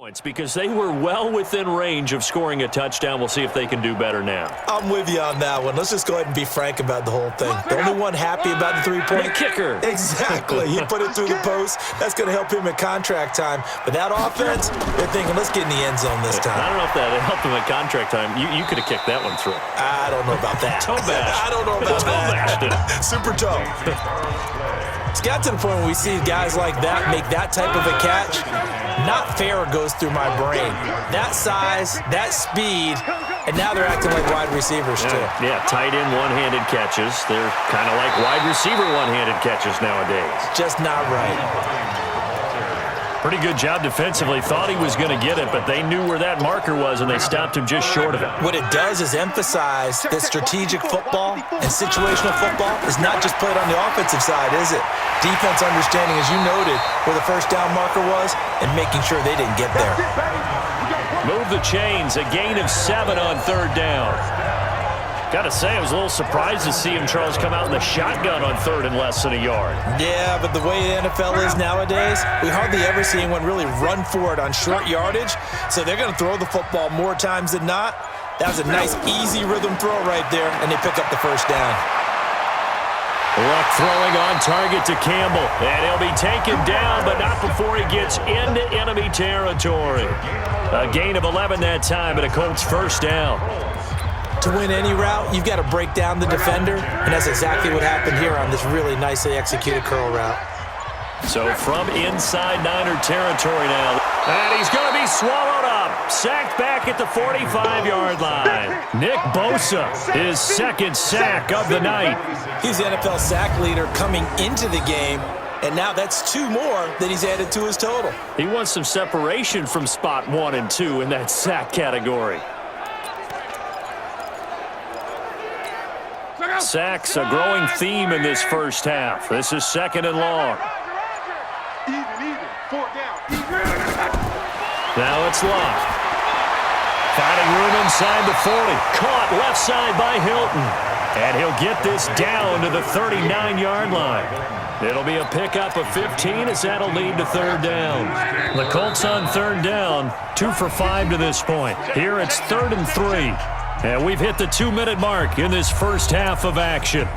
Points because they were well within range of scoring a touchdown. We'll see if they can do better now. I'm with you on that one. Let's just go ahead and be frank about the whole thing. The only one happy about the three-point kicker. Exactly. He put it through the post. That's going to help him at contract time. But that offense, they're thinking, let's get in the end zone this time. I don't know if that helped him at contract time. You could have kicked that one through. I don't know about that. Toe bash. I don't know about that. Super toe. It's got to the point where we see guys like that make that type of a catch. Not fair goes through my brain. That size, that speed, and now they're acting like wide receivers too. Yeah, tight end one-handed catches. They're kind of like wide receiver one-handed catches nowadays. Just not right. Pretty good job defensively. Thought he was going to get it, but they knew where that marker was, and they stopped him just short of it. What it does is emphasize that strategic football and situational football is not just played on the offensive side, is it? Defense understanding, as you noted, where the first down marker was and making sure they didn't get there. Move the chains. A gain of 7 on third down. Got to say, I was a little surprised to see him, Charles, come out in the shotgun on third and less than a yard. Yeah, but the way the NFL is nowadays, we hardly ever see anyone really run for it on short yardage. So they're going to throw the football more times than not. That was a nice, easy rhythm throw right there, and they pick up the first down. Luck throwing on target to Campbell. And he'll be taken down, but not before he gets into enemy territory. A gain of 11 that time, and a Colts first down. To win any route, you've got to break down the defender, and that's exactly what happened here on this really nicely executed curl route. So from inside Niner territory now. And he's going to be swallowed up. Sacked back at the 45-yard line. Nick Bosa, his second sack of the night. He's the NFL sack leader coming into the game, and now that's 2 more that he's added to his total. He wants some separation from spot 1 and 2 in that sack category. Sacks, a growing theme in this first half. This is second and long. Now it's Locke. Finding room inside the 40. Caught left side by Hilton. And he'll get this down to the 39-yard line. It'll be a pickup of 15 as that'll lead to third down. The Colts on third down, 2 for 5 to this point. Here it's 3rd and 3. And we've hit the 2-minute mark in this first half of action.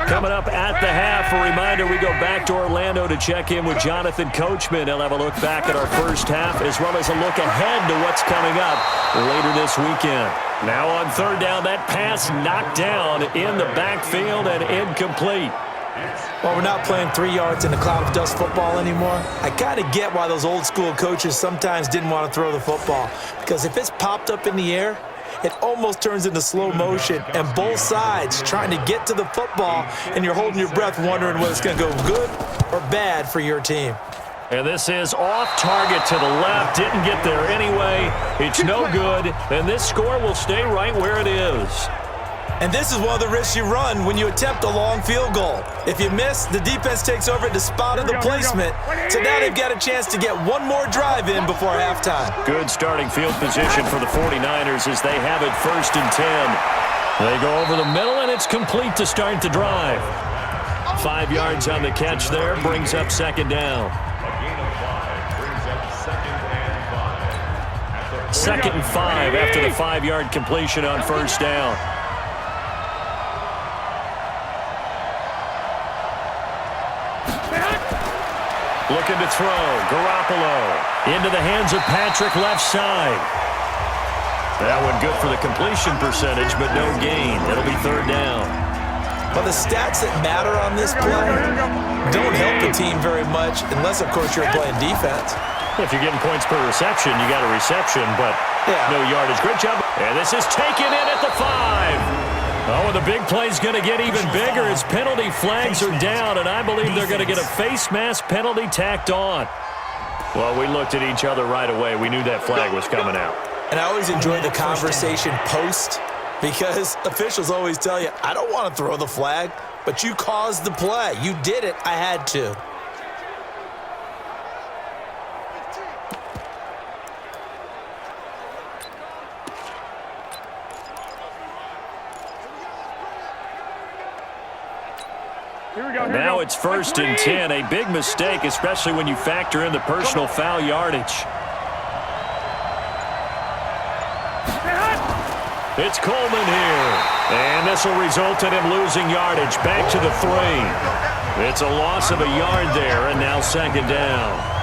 Coming up at the half, a reminder, we go back to Orlando to check in with Jonathan Coachman. He'll have a look back at our first half as well as a look ahead to what's coming up later this weekend. Now on third down, that pass knocked down in the backfield and incomplete. Well, we're not playing 3 yards in a cloud of dust football anymore. I kind of get why those old school coaches sometimes didn't want to throw the football. Because if it's popped up in the air, it almost turns into slow motion. And both sides trying to get to the football, and you're holding your breath wondering whether it's going to go good or bad for your team. And this is off target to the left. Didn't get there anyway. It's no good. And this score will stay right where it is. And this is one of the risks you run when you attempt a long field goal. If you miss, the defense takes over at the spot of the placement. So now they've got a chance to get one more drive in before halftime. Good starting field position for the 49ers as they have it 1st and 10. They go over the middle, and it's complete to start the drive. 5 yards on the catch there, brings up second down. 2nd and 5 after the 5-yard completion on first down. Looking to throw. Garoppolo into the hands of Patrick left side. That one good for the completion percentage, but no gain. It'll be third down. Well, the stats that matter on this play don't help the team very much unless, of course, you're playing defense. If you're getting points per reception, you got a reception, but no yardage. Great job. And this is taken in at the 5. Oh, and the big play's going to get even bigger as penalty flags are down, and I believe they're going to get a face mask penalty tacked on. Well, we looked at each other right away. We knew that flag was coming out. And I always enjoy the conversation post because officials always tell you, I don't want to throw the flag, but you caused the play. You did it. I had to. Now it's 1st and 10, a big mistake, especially when you factor in the personal foul yardage. It's Coleman here, and this will result in him losing yardage back to the 3. It's a loss of a yard there, and now 2nd down.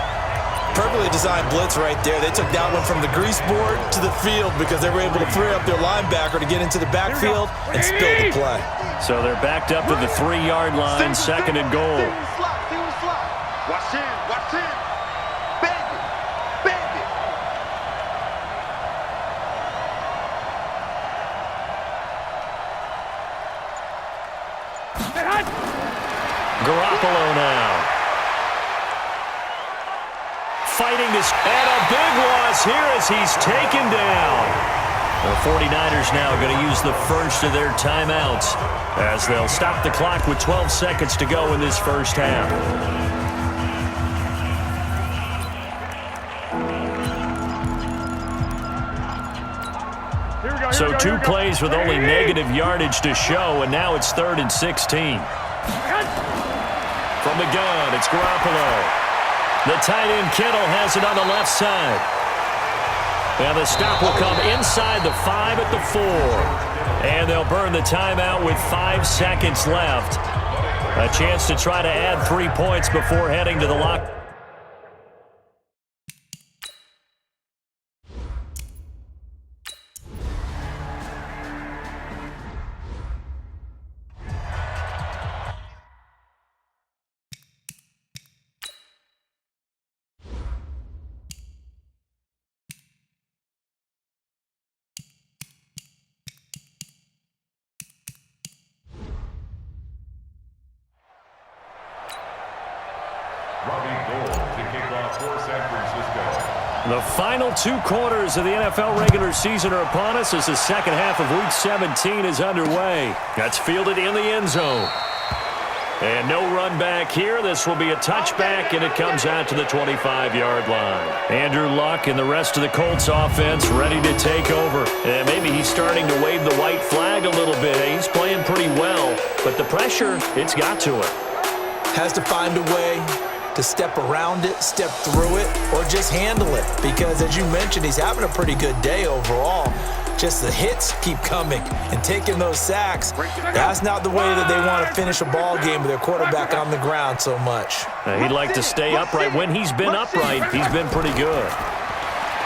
Perfectly designed blitz right there. They took that one from the grease board to the field because they were able to free up their linebacker to get into the backfield and spill the play. So they're backed up to the 3-yard line, 2nd and goal. Watch in, watch in. Bend it, bend it. Garoppolo now. Fighting this, and a big loss here as he's taken down. The 49ers now going to use the first of their timeouts as they'll stop the clock with 12 seconds to go in this first half. So 2 plays with only negative yardage to show, and now it's 3rd and 16. From the gun, it's Garoppolo. The tight end Kittle has it on the left side. And the stop will come inside the 5 at the 4. And they'll burn the timeout with 5 seconds left. A chance to try to add 3 points before heading to the lock. The final 2 quarters of the NFL regular season are upon us as the second half of Week 17 is underway. That's fielded in the end zone. And no run back here. This will be a touchback, and it comes out to the 25-yard line. Andrew Luck and the rest of the Colts offense ready to take over. And maybe he's starting to wave the white flag a little bit. He's playing pretty well, but the pressure, it's got to it. Has to find a way to step around it, step through it, or just handle it. Because as you mentioned, he's having a pretty good day overall. Just the hits keep coming and taking those sacks. That's not the way that they want to finish a ball game with their quarterback on the ground so much. He'd like to stay upright. When he's been upright, he's been pretty good.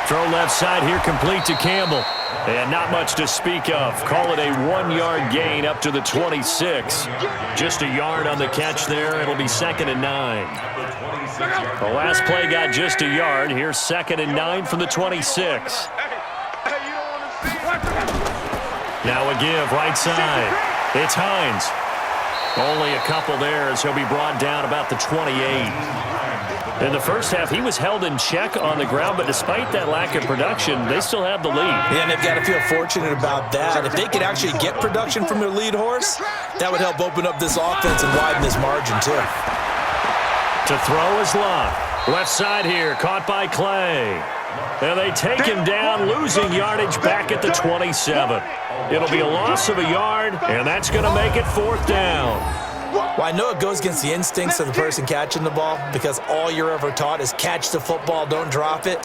Throw left side here, complete to Campbell. And not much to speak of. Call it a 1-yard gain up to the 26. Just a yard on the catch there. It'll be 2nd and 9. The last play got just a yard. Here's 2nd and 9 from the 26. Now a give, right side. It's Hines. Only a couple there as he'll be brought down about the 28. In the first half, he was held in check on the ground, but despite that lack of production, they still have the lead. Yeah, and they've got to feel fortunate about that. If they could actually get production from their lead horse, that would help open up this offense and widen this margin, too. To throw is Luck. Left side here, caught by Clay. And they take him down, losing yardage back at the 27. It'll be a loss of a yard, and that's going to make it 4th down. Well, I know it goes against the instincts of the person catching the ball because all you're ever taught is catch the football, don't drop it.